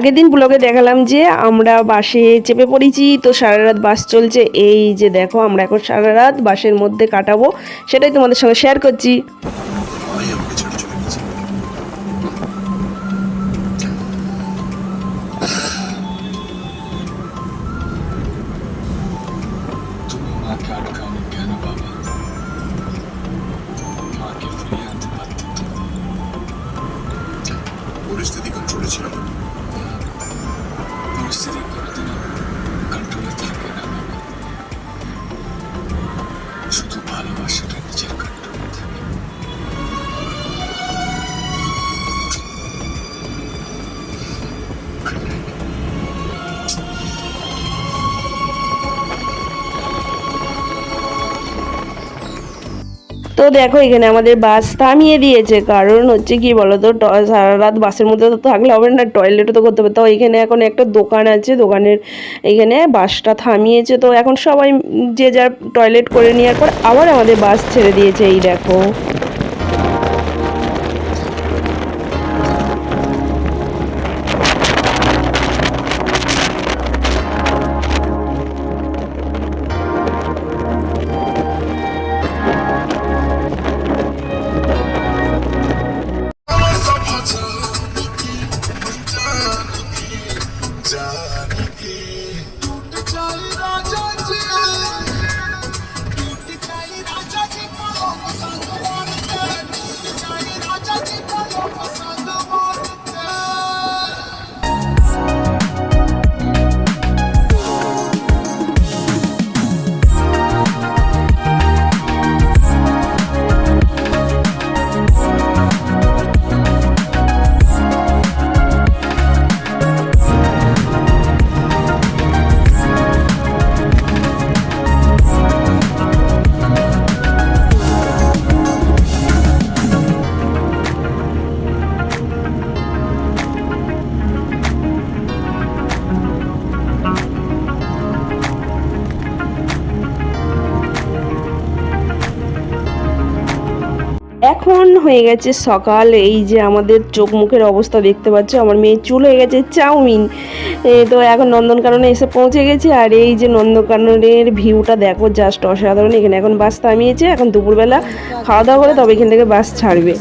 আগের দিন ব্লগে দেখালাম যে আমরা বাসে চেপে পড়েছি, তো সারা রাত বাস চলছে। এই যে দেখো আমরা এখন সারা রাত বাসের মধ্যে কাটাবো, সেটাই তোমাদের সঙ্গে শেয়ার করছি। পরিস্থিতি কন্ট্রোলে ছিল না। পরিস্থিতি কোনোদিনও কন্ট্রোলে থাকে না বাবা, শুধু ভালোবাসাটা নিজের কন্ট্রোলে থাকে। তো দেখো এখানে আমাদের বাস থামিয়ে দিয়েছে, কারণ হচ্ছে কি বলতো, সারা রাত বাসের মধ্যে তো থাকলে হবে না, টয়লেটও তো করতে হবে। তো এখানে এখন একটা দোকান আছে, দোকানের এখানে বাসটা থামিয়েছে। তো এখন সবাই যে যার টয়লেট করে নেওয়ার পর আবার আমাদের বাস ছেড়ে দিয়েছে। এই দেখো এখন হয়ে গেছে সকাল। এই যে আমাদের চোখ মুখের অবস্থা দেখতে পাচ্ছ, আমার মেয়ের চুল হয়ে গেছে চাউমিন। তো এখন নন্দনকাননে এসে পৌঁছে গেছি, আর এই যে নন্দনকাননের ভিউটা দেখো, জাস্ট অসাধারণ। এখানে এখন বাস থামিয়েছে, এখন দুপুরবেলা খাওয়া দাওয়া করে তবে এখান থেকে বাস ছাড়বে।